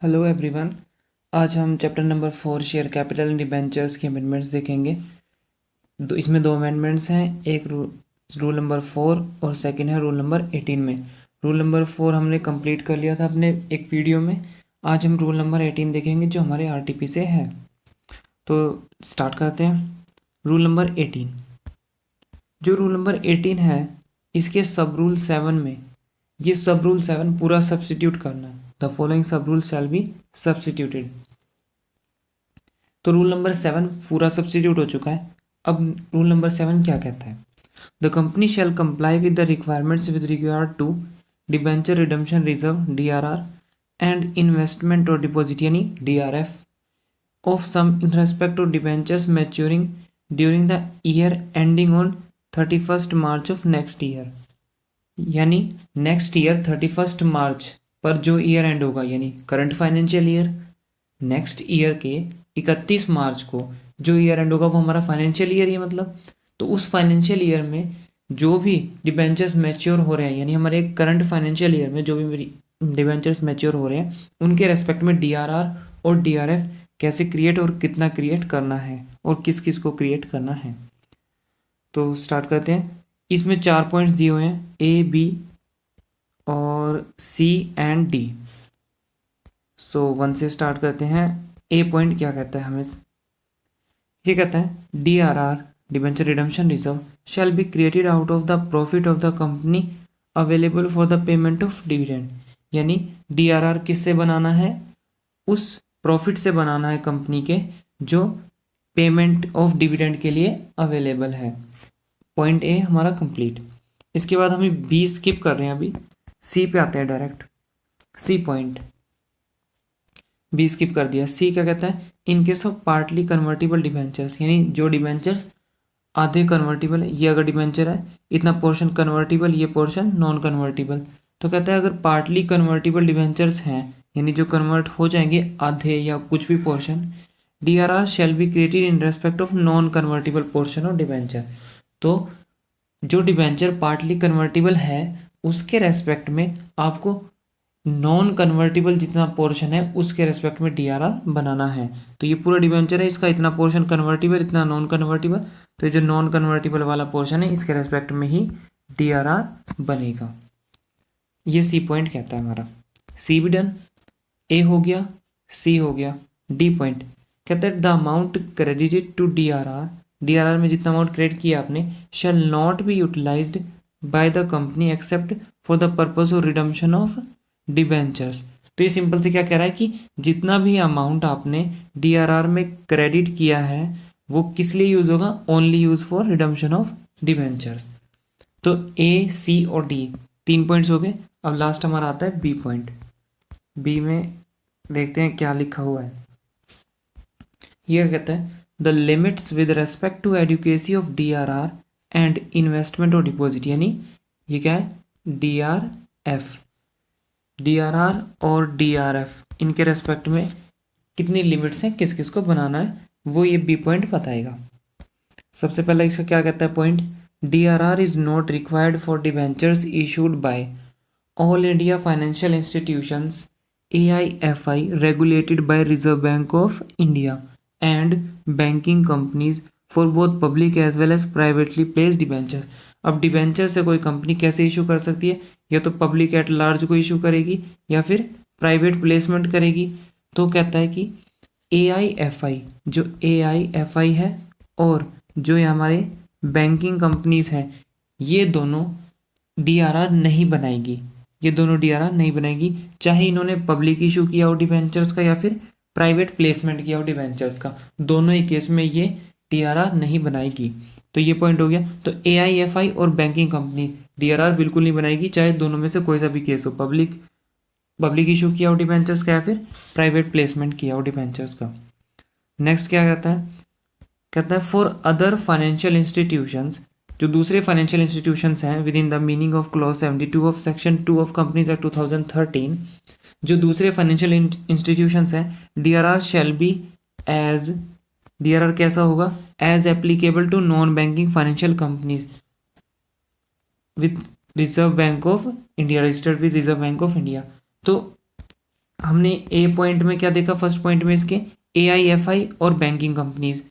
Hello everyone. आज हम chapter number 4 share capital and debentures के अमेंडमेंट्स देखेंगे। इसमें दो अमेंडमेंट्स हैं, एक रूल नंबर 4 और सेकंड है रूल नंबर 18 में। रूल नंबर 4 हमने कंप्लीट कर लिया था अपने एक वीडियो में। आज हम रूल नंबर 18 देखेंगे जो हमारे आरटीपी से है। तो स्टार्ट करते हैं। रूल नंबर 18, जो रूल नंबर 18 है इसके सब रूल 7 में ये सब रूल 7 पूरा सब्स्टिट्यूट करना। द फॉलोइंग सब रूल शैल बी सब्स्टिट्यूटेड। तो रूल नंबर 7 पूरा सब्स्टिट्यूट हो चुका है। अब रूल नंबर 7 क्या कहता है? The company shall comply with the requirements with regard to debenture redemption reserve DRR and investment और डिपॉजिट यानी DRF of sum in respect to debentures maturing during the year ending on 31st March of next year। यानी next year 31st मार्च पर जो year and होगा यानी current financial year, next year के 31 मार्च को जो ईयर एंड होगा वो हमारा फाइनेंशियल ईयर ही है। मतलब तो उस फाइनेंशियल ईयर में जो भी डिबेंचर्स मैच्योर हो रहे हैं यानी हमारे करंट फाइनेंशियल ईयर में जो भी डिबेंचर्स मैच्योर हो रहे हैं उनके रेस्पेक्ट में DRR और DRF कैसे क्रिएट और कितना क्रिएट करना है और किस किस को क्रिएट करना है। तो स्टार्ट करते हैं। इसमें 4 पॉइंट्स दिए हुए हैं, A, B और C एंड D। सो 1 से स्टार्ट करते हैं। A पॉइंट क्या कहता है हमें? ये कहता है DRR debenture redemption reserve shall be created out of the profit of the company available for the payment of dividend. यानी DRR किससे बनाना है? उस प्रॉफिट से बनाना है कंपनी के जो पेमेंट ऑफ डिविडेंड के लिए अवेलेबल है। पॉइंट ए हमारा कंप्लीट। इसके बाद हमें बी स्किप कर रहे हैं, अभी सी पे आते हैं direct. C point B skip कर दिया। सी क्या कहता है? In case of partly convertible debentures यानी जो डिबेंचर्स आधे कन्वर्टिबल है, ये अगर डिबेंचर है इतना पोर्शन कन्वर्टिबल, ये पोर्शन नॉन कन्वर्टिबल। तो कहता है अगर पार्टली कन्वर्टिबल डिबेंचर्स हैं यानी जो कन्वर्ट हो जाएंगे आधे या कुछ भी portion, DRR shall be created in respect of non convertible portion of debenture. तो जो डिबेंचर पार्टली कन्वर्टिबल है उसके रेस्पेक्ट में आपको नॉन कन्वर्टिबल जितना पोर्शन है उसके रेस्पेक्ट में DRR बनाना है। तो ये पूरा डिबेंचर है, इसका इतना पोर्शन कन्वर्टिबल इतना नॉन कन्वर्टिबल, तो ये जो नॉन कन्वर्टिबल वाला पोर्शन है इसके रेस्पेक्ट में ही DRR बनेगा। ये सी पॉइंट कहता है हमारा। सी भी डन, ए हो गया, सी हो गया। डी पॉइंट कहता है the amount credited to DRR में जितना अमाउंट क्रेडिट किया आपने shall not be utilised by the company except for the purpose of redemption of debentures. तो ये सिंपल से क्या कह रहा है कि जितना भी अमाउंट आपने DRR में क्रेडिट किया है वो किस लिए यूज होगा? Only use for redemption of debentures. तो ए, सी और डी 3 पॉइंट्स हो गए। अब लास्ट हमारा आता है बी पॉइंट। बी में देखते हैं क्या लिखा हुआ है। यह कहता है the limits with respect to adequacy of DRR and investment और डिपॉजिट। यानी ये क्या है? DRF, DRR और DRF इनके रेस्पेक्ट में कितनी लिमिट्स हैं, किस किस को बनाना है, वो ये बी पॉइंट बताएगा। सबसे पहले इसका क्या कहता है point? DRR is not required for debentures issued by all India financial institutions AIFI regulated by Reserve Bank of India and banking companies for both public as well as privately placed debenture. अब debenture से कोई company कैसे issue कर सकती है? या तो public at large को इशू करेगी या फिर प्राइवेट प्लेसमेंट करेगी। तो कहता है कि AIFI, जो AIFI है और जो ये हमारे बैंकिंग कंपनीज हैं ये दोनों DRR नहीं बनाएगी। ये दोनों DRR नहीं बनाएगी चाहे इन्होंने पब्लिक इशू किया हो डिबेंचर्स का या फिर प्राइवेट प्लेसमेंट किया हो डिबेंचर्स का, दोनों ही केस में ये DRR नहीं बनाएगी। तो ये पॉइंट हो गया। तो AIFI और बैंकिंग कंपनी DRR बिल्कुल नहीं बनाएगी चाहे दोनों में से कोई सा भी केस हो, पब्लिक इशू किया हो डिबेंचर्स का या फिर प्राइवेट प्लेसमेंट किया हो डिबेंचर्स का। नेक्स्ट क्या कहता है? कहता है फॉर अदर फाइनेंशियल इंस्टीट्यूशंस, जो दूसरे फाइनेंशियल इंस्टीट्यूशंस हैं with in the meaning of clause 72 of section 2 of companies act 2013, जो दूसरे फाइनेंशियल इंस्टीट्यूशंस हैं DRR shall be as, DRR कैसा होगा? As applicable to non banking financial companies with reserve bank of India, registered with reserve bank of India. तो हमने ए point में क्या देखा, फर्स्ट पॉइंट में इसके AIFI और बैंकिंग कंपनीज।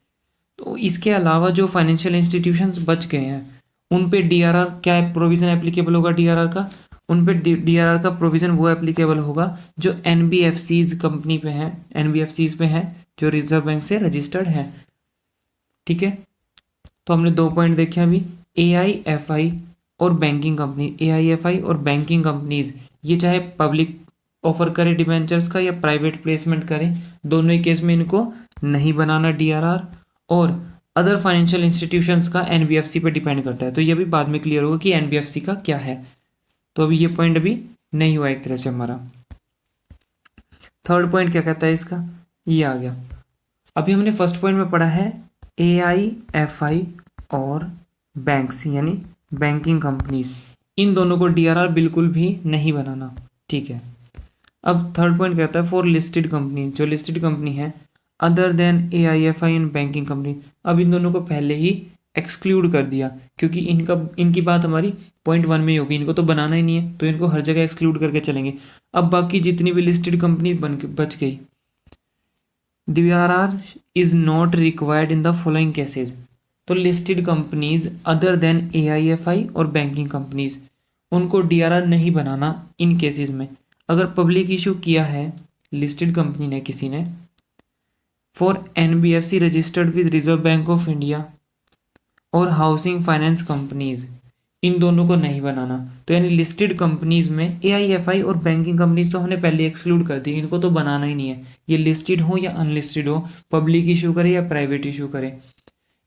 तो इसके अलावा जो फाइनेंशियल इंस्टीट्यूशंस बच गए हैं उन पे DRR क्या प्रोविज़न एप्लीकेबल होगा, DRR का, उन पे DRR का प्रोविज़न वो एप्लीकेबल होगा जो NBFCs कंपनी पे हैं, NBFCs पे हैं जो रिजर्व बैंक से रजिस्टर्ड है। ठीक है, तो हमने 2 पॉइंट देखे अभी, AIFI और बैंकिंग कंपनी। AIFI और बैंकिंग कंपनीज ये चाहे पब्लिक ऑफर करे डिबेंचर्स का या प्राइवेट प्लेसमेंट करे, दोनों ही केस में इनको नहीं बनाना DRR। और अदर फाइनेंशियल इंस्टीट्यूशंस का NBFC पे डिपेंड करता है, तो ये भी बाद में क्लियर होगा कि NBFC का क्या है। तो अभी ये पॉइंट अभी नहीं हुआ एक तरह से हमारा। थर्ड पॉइंट क्या कहता है इसका, ये आ गया। अभी हमने फर्स्ट पॉइंट में पढ़ा है AIFI और बैंक्स यानी बैंकिंग कंपनीज, इन दोनों को DRR बिल्कुल भी नहीं बनाना। ठीक है, अब थर्ड पॉइंट कहता है फॉर लिस्टेड कंपनी, जो लिस्टेड कंपनी है other than AIFI and banking company, अब इन दोनों को पहले ही एक्सक्लूड कर दिया क्योंकि इनकी बात हमारी पॉइंट 1 में ही होगी, इनको तो बनाना ही नहीं है तो इनको हर जगह एक्सक्लूड करके चलेंगे। अब बाकी जितनी भी लिस्टेड कंपनी बच गई, DRR is not required in the following cases. तो listed companies other than AIFI और बैंकिंग कंपनीज, उनको DRR नहीं बनाना इन केसेस में। अगर पब्लिक इशू किया है लिस्टेड कंपनी ने किसी ने for NBFC registered with reserve bank of India और हाउसिंग फाइनेंस कंपनीज, इन दोनों को नहीं बनाना। तो यानी लिस्टेड कंपनीज में AIFI और बैंकिंग कंपनीज तो हमने पहले एक्सक्लूड कर दी, इनको तो बनाना ही नहीं है। ये लिस्टेड हो या अनलिस्टेड हो, पब्लिक इशू करे या प्राइवेट इशू करे,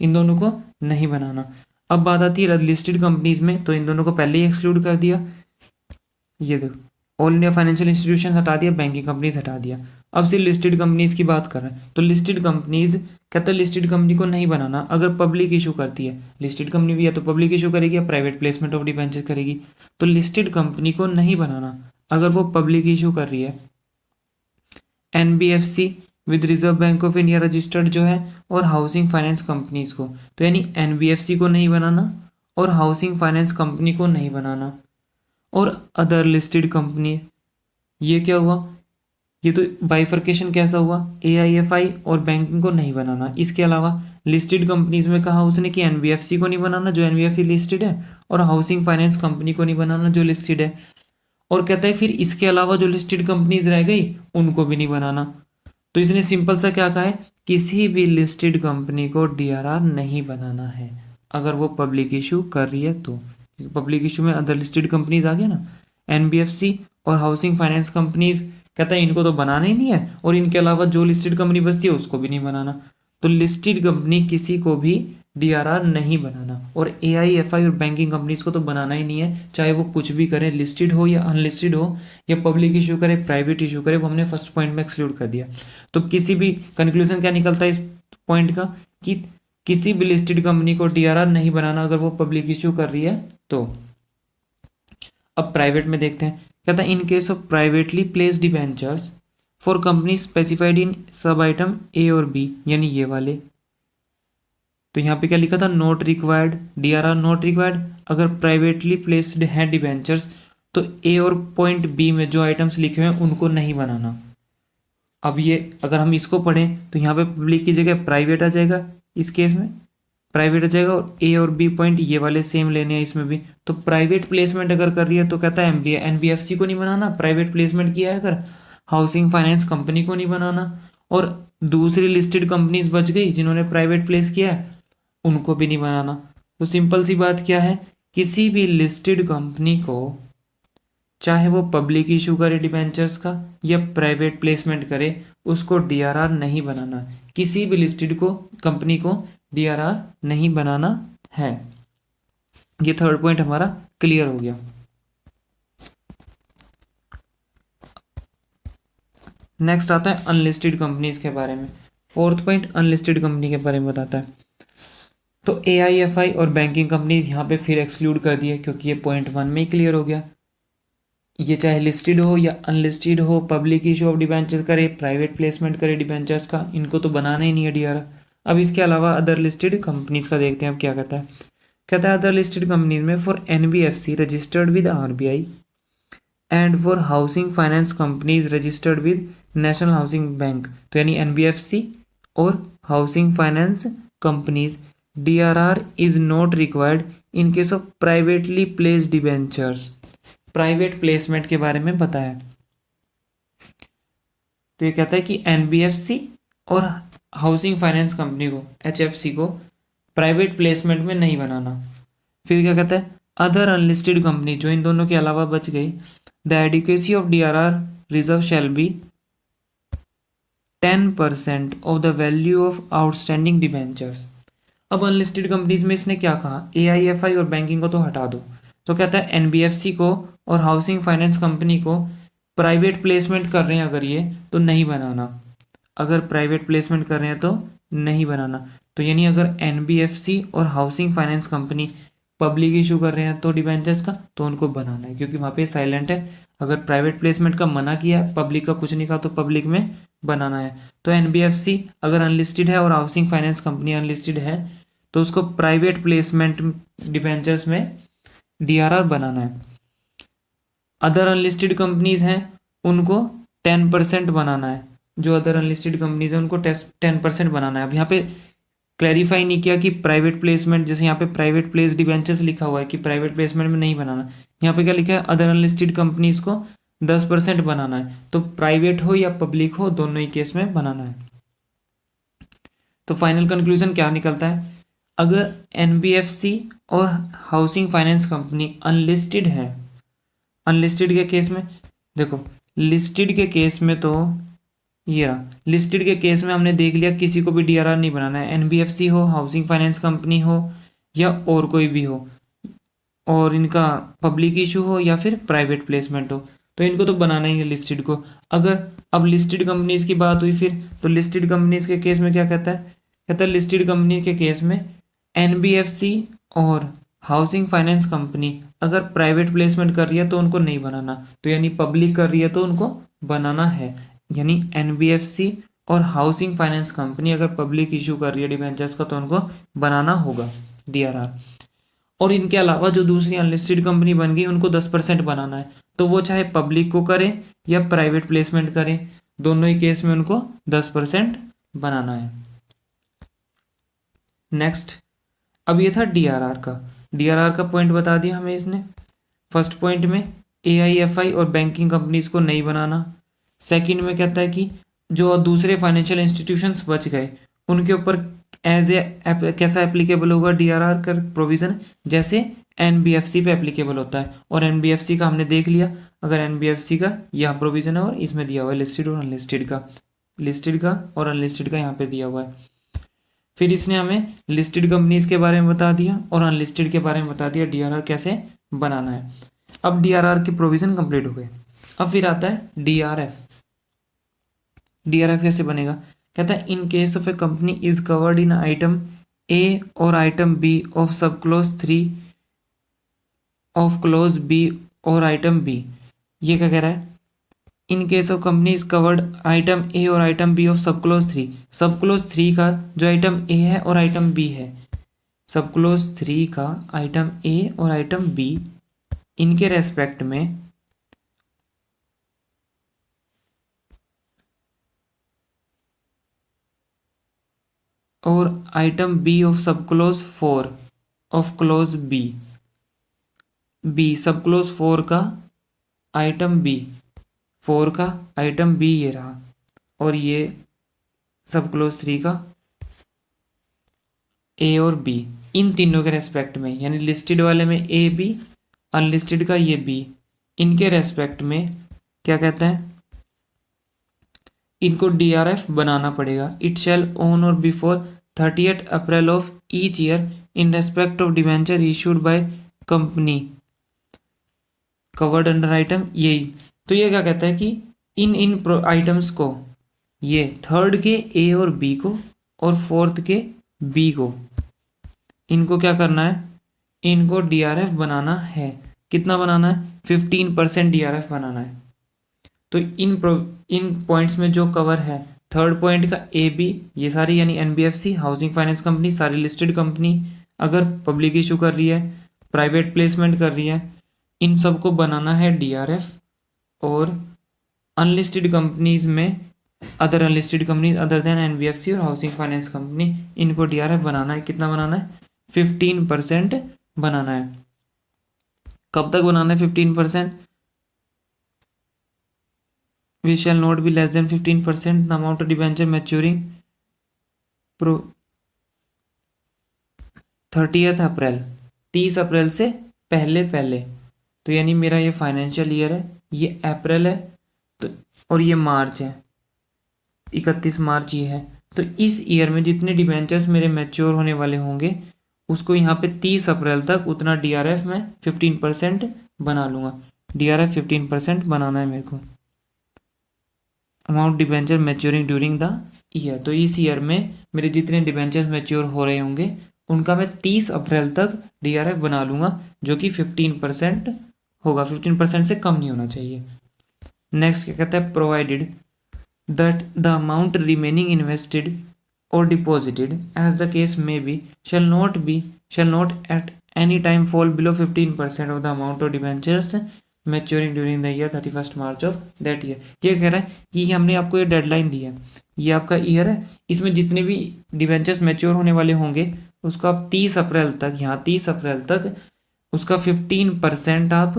इन दोनों को नहीं बनाना। अब बात आती है लिस्टेड कंपनीज में, तो इन दोनों को पहले ही एक्सक्लूड कर दिया। ये देखो, ऑल इंडिया फाइनेंशियल इंस्टीट्यूशन हटा दिया, बैंकिंग कंपनीज हटा दिया। अब सिर्फ लिस्टेड कंपनीज की बात कर रहे हैं, तो लिस्टेड कंपनीज कहते हैं लिस्टेड कंपनी को नहीं बनाना अगर पब्लिक इशू करती है। लिस्टेड कंपनी भी या तो पब्लिक इशू करेगी या प्राइवेट प्लेसमेंट ऑफ डिबेंचर करेगी, तो लिस्टेड कंपनी को नहीं बनाना अगर वो पब्लिक इशू कर रही है। NBFC with reserve bank of India registered जो है और हाउसिंग फाइनेंस कंपनीज को, तो यानी NBFC को नहीं बनाना और हाउसिंग फाइनेंस कंपनी को नहीं बनाना। और अदर लिस्टेड कंपनी, ये क्या हुआ, ये तो बाइफर्केशन कैसा हुआ, AIFI और बैंकिंग को नहीं बनाना। इसके अलावा लिस्टेड कंपनीज में कहा उसने कि NBFC को नहीं बनाना जो NBFC लिस्टेड है, और हाउसिंग फाइनेंस कंपनी को नहीं बनाना जो लिस्टेड है। और कहता है फिर इसके अलावा जो लिस्टेड कंपनीज रह गई उनको भी नहीं बनाना। तो इसने सिंपल सा क्या कहा है, किसी भी लिस्टेड कंपनी को DRR नहीं बनाना है अगर वो पब्लिक इशू कर रही है तो। पब्लिक इशू में अदर लिस्टेड कंपनीज आ गया ना, NBFC और हाउसिंग फाइनेंस कंपनीज, कहता है इनको तो बनाना ही नहीं है, और इनके अलावा जो लिस्टेड कंपनी बचती है उसको भी नहीं बनाना। तो लिस्टेड कंपनी किसी को भी DRR नहीं बनाना, और AIFI और बैंकिंग कंपनीज को तो बनाना ही नहीं है, चाहे वो कुछ भी करें, लिस्टेड हो या अनलिस्टेड हो, या पब्लिक इशू करे प्राइवेट इशू करे, वो हमने फर्स्ट पॉइंट में एक्सक्लूड कर दिया। तो किसी भी कंक्लूजन क्या निकलता है इस पॉइंट का, कि किसी भी लिस्टेड कंपनी को DRR नहीं बनाना अगर वो पब्लिक इशू कर रही है तो। अब प्राइवेट में देखते हैं, कहता है in case of privately placed debentures for company specified in सब आइटम A और B, यानी ये वाले। तो यहाँ पे क्या लिखा था, not required, DRR not required अगर प्राइवेटली प्लेस्ड हैं डिबेंचर्स, तो A और पॉइंट B में जो आइटम्स लिखे हुए हैं उनको नहीं बनाना। अब ये अगर हम इसको पढ़ें तो यहाँ पे पब्लिक की जगह प्राइवेट आ जाएगा, इस केस में प्राइवेट आ जाएगा, और A और B पॉइंट ये वाले सेम लेने हैं इसमें भी। तो प्राइवेट प्लेसमेंट अगर कर रही है तो कहता है NBFC को नहीं बनाना, प्राइवेट प्लेसमेंट किया है अगर, हाउसिंग फाइनेंस कंपनी को नहीं बनाना, और दूसरी लिस्टेड कंपनीज बच गई जिन्होंने प्राइवेट प्लेस किया है उनको भी नहीं बनाना। तो सिंपल सी बात क्या है, किसी भी लिस्टेड कंपनी को चाहे वो पब्लिक इशू करे डिबेंचर्स का या प्राइवेट प्लेसमेंट करे, उसको DRR नहीं बनाना। किसी भी लिस्टेड को कंपनी को DRR नहीं बनाना है। ये थर्ड पॉइंट हमारा क्लियर हो गया। नेक्स्ट आता है अनलिस्टेड कंपनीज के बारे में। फोर्थ पॉइंट अनलिस्टेड कंपनी के बारे में बताता है। तो AIFI और बैंकिंग कंपनीज यहाँ पे फिर एक्सक्लूड कर दिए क्योंकि ये पॉइंट 1 में ही क्लियर हो गया। ये चाहे लिस्टेड हो या अनलिस्टेड हो, पब्लिक इशू ऑफ डिबेंचर करे, प्राइवेट प्लेसमेंट करे डिबेंचर्स का, इनको तो बनाना ही नहीं है DRR। अब इसके अलावा अदर लिस्टेड कंपनीज का देखते हैं अब क्या कहता है। कहता है अदर लिस्टेड कंपनीज में for NBFC registered with RBI and for housing finance companies registered with national housing bank, तो यानी एनबीएफसी और housing finance companies, DRR is not required in case of privately placed debentures. Private placement के बारे में बताया। तो ये कहता है कि एनबीएफसी और हाउसिंग फाइनेंस कंपनी को, एचएफसी को, प्राइवेट प्लेसमेंट में नहीं बनाना। फिर क्या कहता है, अदर अनलिस्टेड कंपनी, जो इन दोनों के अलावा बच गई, the adequacy of DRR reserve shall be 10% of the value of outstanding debentures. अब अनलिस्टेड कंपनीज में इसने क्या कहा, एआईएफआई और बैंकिंग को तो हटा दो। तो कहता है एनबीएफसी को और हाउसिंग फाइनेंस कंपनी को प्राइवेट प्लेसमेंट कर रहे हैं अगर ये, तो नहीं बनाना। अगर प्राइवेट प्लेसमेंट कर रहे हैं तो नहीं बनाना। तो यानी अगर एनबीएफसी और housing finance company public issue कर रहे हैं तो डिबेंचर्स का, तो उनको बनाना है, क्योंकि वहाँ पे साइलेंट है। अगर प्राइवेट प्लेसमेंट का मना किया, पब्लिक का कुछ नहीं कहा, तो पब्लिक में बनाना है। तो एनबीएफसी अगर अनलिस्टेड है और हाउसिंग फाइनेंस कंपनी अनलिस्टेड है, तो उसको प्राइवेट प्लेसमेंट डिबेंचर्स में डीआरआर बनाना है। अदर अनलिस्टेड कंपनीज हैं उनको 10% बनाना है। जो अदर अनलिस्टेड कंपनीज हैं उनको 10% बनाना है। अब यहाँ पे क्लैरिफाई नहीं किया कि प्राइवेट प्लेसमेंट, जैसे यहाँ पे प्राइवेट प्लेस डिबेंचर्स लिखा हुआ है कि प्राइवेट प्लेसमेंट में नहीं बनाना, यहाँ पे क्या लिखा है, अदर अनलिस्टेड कंपनीज को 10% बनाना है। तो प्राइवेट हो या पब्लिक हो, दोनों ही केस में बनाना है। तो फाइनल कंक्लूजन क्या निकलता है, अगर एनबीएफसी और हाउसिंग फाइनेंस कंपनी अनलिस्टेड है, अनलिस्टेड के केस में देखो, लिस्टेड के केस में तो ये रहा, लिस्टेड के केस में हमने देख लिया किसी को भी डीआरआर नहीं बनाना है, एनबीएफसी हो, हाउसिंग फाइनेंस कंपनी हो या और कोई भी हो, और इनका पब्लिक इशू हो या फिर प्राइवेट प्लेसमेंट हो, तो इनको तो बनाना ही है लिस्टेड को। अगर अब लिस्टेड कंपनीज की बात हुई फिर, तो लिस्टेड कंपनीज के केस में क्या कहता है, कहता है लिस्टेड कंपनी के केस में एनबीएफसी और हाउसिंग फाइनेंस कंपनी अगर प्राइवेट प्लेसमेंट कर रही है तो उनको नहीं बनाना, तो यानी पब्लिक कर रही है तो उनको बनाना है। यानी एनबीएफसी और हाउसिंग फाइनेंस कंपनी अगर पब्लिक इशू कर रही है डिबेंचर्स का, तो उनको बनाना होगा डीआरआर। और इनके अलावा जो दूसरी अनलिस्टेड कंपनी बन गई उनको 10% बनाना है, तो वो चाहे पब्लिक को करें या प्राइवेट प्लेसमेंट करें, दोनों ही केस में उनको 10% बनाना है। नेक्स्ट, अब ये था डीआरआर का। डीआरआर का पॉइंट बता दिया हमें इसने। फर्स्ट पॉइंट में एआईएफआई और बैंकिंग कंपनीज को नहीं बनाना। सेकंड में कहता है कि जो दूसरे फाइनेंशियल इंस्टीट्यूशंस बच गए उनके ऊपर एज ए कैसा एप्लीकेबल होगा डीआरआर का प्रोविजन, जैसे एनबीएफसी पे एप्लीकेबल होता है। और एनबीएफसी का हमने देख लिया, अगर एनबीएफसी का यह प्रोविजन है और इसमें दिया हुआ है लिस्टेड और अनलिस्टेड का, लिस्टेड का और अनलिस्टेड का यहाँ पे दिया हुआ है। फिर इसने हमें लिस्टेड कंपनीज के बारे में बता दिया और अनलिस्टेड के बारे में बता दिया डीआरआर कैसे बनाना है। अब डीआरआर के प्रोविजन कंप्लीट हो गए। अब फिर आता है डीआरएफ। डीआरएफ कैसे बनेगा, कहता है in case of a company is covered in item A और item B of sub clause 3 of clause B और आइटम बी। ये क्या कह रहा है, in case of company is covered item A और item B of sub clause 3। Sub clause 3 का जो आइटम ए है और आइटम बी है, सब क्लोज 3 का आइटम ए और आइटम बी, इनके रेस्पेक्ट में और item B of sub clause 4 of clause B, B sub clause 4 का आइटम बी, 4 का आइटम बी ये रहा, और ये सब क्लोज 3 का ए और बी, इन तीनों के रेस्पेक्ट में, यानी लिस्टेड वाले में ए बी, अनलिस्टेड का ये बी, इनके रेस्पेक्ट में क्या कहता है, इनको डीआरएफ बनाना पड़ेगा। इट शैल ऑन और before 30th April of each year in respect of debenture issued by company covered under item. यही तो ये क्या कहता है कि इन आइटम्स को, ये थर्ड के ए और बी को और फोर्थ के बी को, इनको क्या करना है, इनको डीआरएफ बनाना है। कितना बनाना है, 15% डीआरएफ बनाना है। तो इन पॉइंट्स में जो कवर है, थर्ड पॉइंट का ए बी, ये सारी यानी एनबीएफसी, हाउसिंग फाइनेंस कंपनी, सारी लिस्टेड कंपनी अगर पब्लिक इशू कर रही है, प्राइवेट प्लेसमेंट कर रही है, इन सबको बनाना है डीआरएफ। और अनलिस्टेड कंपनीज में other unlisted companies other then NBFC और हाउसिंग फाइनेंस कंपनी, इनको डीआरएफ बनाना है। कितना बनाना है? 15% बनाना है। कब तक बनाना है 15%? We shall not be less than 15% the amount of debenture maturing pro 30 April, 30 April से पहले पहले। तो यानी मेरा ये फाइनेंशियल ईयर है, ये अप्रैल है तो, और ये मार्च है, 31 मार्च ये है। तो इस ईयर में जितने डिबेंचर्स मेरे मैच्योर होने वाले होंगे उसको यहाँ पे 30 अप्रैल तक उतना डीआरएफ मैं 15% बना लूँगा। डीआरएफ 15% बनाना है मेरे को। Amount debenture maturing during the year, तो इस ईयर में मेरे जितने डिबेंचर मैच्योर हो रहे होंगे उनका मैं 30 अप्रैल तक डीआरएफ बना लूँगा, जो कि 15% होगा। 15% से कम नहीं होना चाहिए। नेक्स्ट क्या कहता है? Provided that the amount remaining invested or deposited as the case may be shall not at any time fall below 15% of the amount of debentures maturing during the year 31st March of that year। ये कह रहा है कि हमने आपको ये deadline दी है, ये आपका ईयर है, इसमें जितने भी डिबेंचर्स मैच्योर होने वाले होंगे उसको आप 30 अप्रैल तक, यहाँ 30 अप्रैल तक उसका 15% आप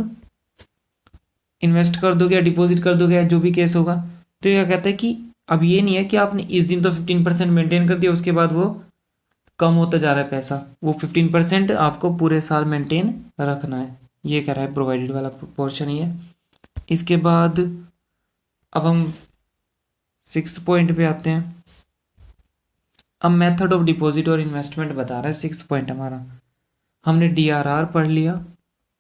इन्वेस्ट कर दोगे या डिपॉजिट कर दोगे, जो भी केस होगा। तो यह कहता है कि अब ये नहीं है कि आपने इस दिन तो 15% मेंटेन कर दिया, उसके बाद वो कम होता जा रहा है पैसा, वो 15% आपको पूरे साल मेंटेन रखना है। ये कह रहा है प्रोवाइडेड वाला पोर्शन ही है। इसके बाद अब हम 6th पॉइंट पे आते हैं। अब मेथड ऑफ डिपॉजिट और इन्वेस्टमेंट बता रहा है 6th पॉइंट हमारा। हमने डीआरआर पढ़ लिया,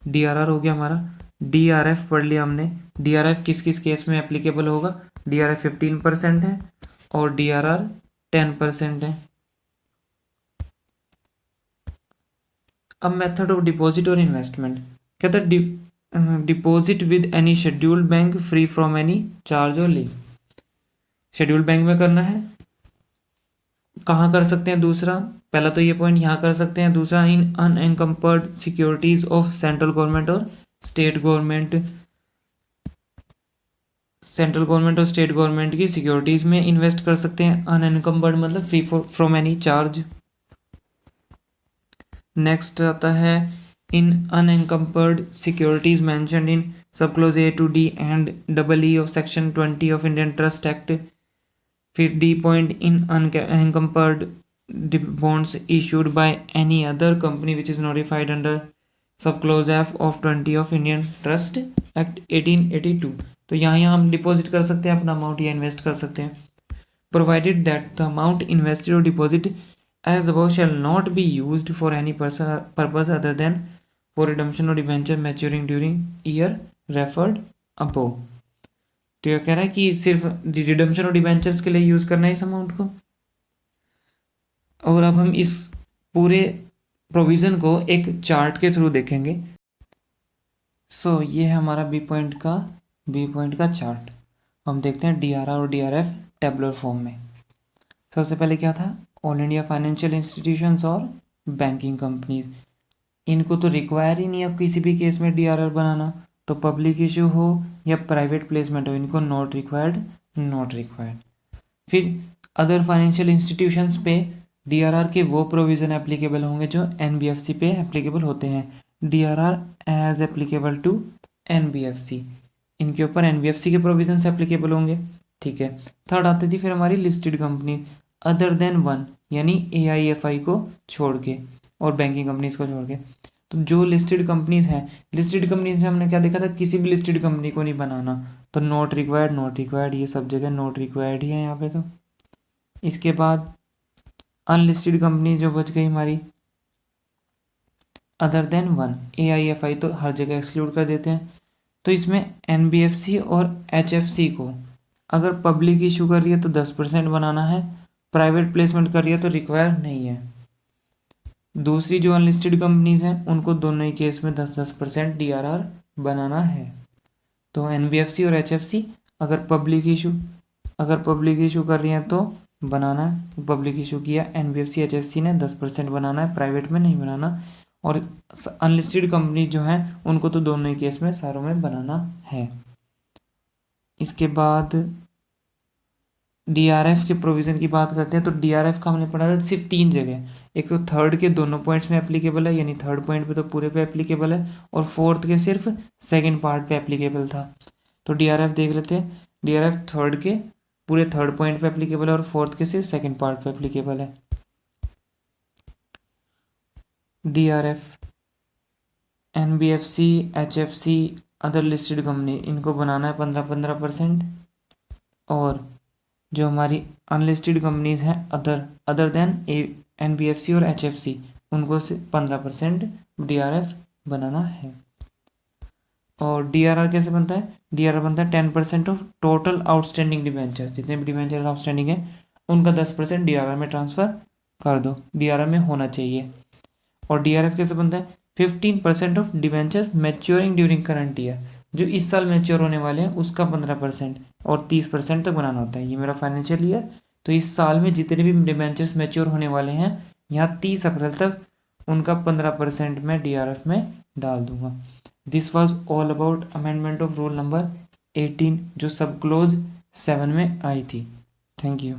डीआरआर हो गया हमारा। डीआरएफ पढ़ लिया हमने। डीआरएफ किस किस केस में एप्लीकेबल होगा? डीआरएफ 15% है और डीआरआर 10% है। अब मेथड ऑफ डिपॉजिट और इन्वेस्टमेंट कहता है deposit with any scheduled bank free from any charge और लीव। शेड्यूल्ड बैंक में करना है, कहाँ कर सकते हैं? दूसरा, पहला तो ये पॉइंट यहाँ कर सकते हैं। दूसरा, in unencumbered securities of central government और स्टेट गवर्नमेंट। सेंट्रल गवर्नमेंट और स्टेट गवर्नमेंट की सिक्योरिटीज में इन्वेस्ट कर सकते हैं। अनएनकम्पर्ड मतलब free from any charge. Next आता है in unencumbered securities mentioned in sub clause A to D and double E of section 20 of Indian Trust Act. फिर D point in unencumbered bonds issued by any other company which is notified under सब close F of 20 of Indian Trust act 1882। तो यहाँ हम deposit कर सकते हैं अपना amount या इन्वेस्ट कर सकते हैं। Provided that the amount invested और deposit as above shall not be used for any purpose other than for redemption और debenture maturing during year referred above. तो यह कह रहा है कि सिर्फ रिडम्पशन और डिबेंचर्स के लिए यूज करना है इस अमाउंट को। और अब हम इस पूरे प्रोविज़न को एक चार्ट के थ्रू देखेंगे। सो ये है हमारा बी पॉइंट का चार्ट। हम देखते हैं डीआरआर और डीआरएफ टेबुलर फॉर्म में। सबसे पहले क्या था? ऑल इंडिया फाइनेंशियल इंस्टीट्यूशंस और बैंकिंग कंपनीज, इनको तो रिक्वायर ही नहीं है किसी भी केस में डीआरआर बनाना। तो पब्लिक इशू हो या प्राइवेट प्लेसमेंट हो, इनको नॉट रिक्वायर्ड। फिर अदर फाइनेंशियल इंस्टीट्यूशंस पे डीआरआर के वो प्रोविज़न एप्लीकेबल होंगे जो एनबीएफसी पे एप्लीकेबल होते हैं। DRR as applicable to NBFC, इनके ऊपर एनबीएफसी के प्रोविजंस एप्लीकेबल होंगे। ठीक है। थर्ड आती थी फिर हमारी listed company other than one, यानी एआईएफआई को छोड़ के और बैंकिंग कंपनीज को छोड़ के। तो जो लिस्टेड कंपनीज हैं, लिस्टेड कंपनीज में हमने क्या देखा था? किसी भी लिस्टेड कंपनी को नहीं बनाना। तो नॉट रिक्वायर्ड, ये सब जगह नॉट रिक्वायर्ड ही है यहाँ पे। तो इसके बाद अनलिस्टेड कंपनी जो बच गई हमारी अदर देन वन, एआईएफआई तो हर जगह एक्सक्लूड कर देते हैं। तो इसमें एनबीएफसी और एचएफसी को अगर पब्लिक इशू कर रही है तो 10% बनाना है, प्राइवेट प्लेसमेंट कर रही है तो रिक्वायर नहीं है। दूसरी जो अनलिस्टेड कंपनीज हैं उनको दोनों ही केस में 10% डीआरआर बनाना है। तो एनबीएफसी और एचएफसी अगर पब्लिक इशू कर रही हैं तो बनाना है। पब्लिक इशू किया एनबीएफसी एचएफसी ने 10% बनाना है, प्राइवेट में नहीं बनाना। और अनलिस्टेड कंपनी जो हैं उनको तो दोनों ही केस में सारों में बनाना है। इसके बाद डीआरएफ के प्रोविज़न की बात करते हैं तो डीआरएफ का हमने पढ़ा था सिर्फ 3 जगह। एक तो थर्ड के दोनों पॉइंट्स में एप्लीकेबल है, यानी थर्ड पॉइंट पे तो पूरे पे एप्लीकेबल है, और फोर्थ के सिर्फ सेकंड पार्ट पे एप्लीकेबल था। तो डीआरएफ देख लेते हैं। डीआरएफ थर्ड के पूरे थर्ड पॉइंट पे एप्लीकेबल है और फोर्थ के सिर्फ सेकंड पार्ट पे एप्लीकेबल है। DRF NBFC, HFC, other listed company, इनको बनाना है 15-15%, और जो हमारी अनलिस्टेड कंपनीज हैं अदर देन एनबीएफसी और एचएफसी, उनको से 15% डीआरएफ बनाना है। और डीआरआर कैसे बनता है? डीआरआर बनता है 10% ऑफ टोटल आउटस्टैंडिंग डिबेंचर, जितने भी डिबेंचर आउटस्टैंडिंग है उनका 10% डीआरआर में ट्रांसफ़र कर दो, डीआरआर में होना चाहिए। और डीआरएफ कैसे बनता है? 15% of debenture maturing during current year, जो इस साल मैच्योर होने वाले हैं उसका 15%, और 30% तक बनाना होता है। ये मेरा फाइनेंशियल ईयर, तो इस साल में जितने भी डिबेंचर्स मैच्योर होने वाले हैं यहाँ 30 अप्रैल तक, उनका 15% मैं डीआरएफ में डाल दूंगा। This was all about amendment of rule number 18 जो सब क्लोज 7 में आई थी। Thank you.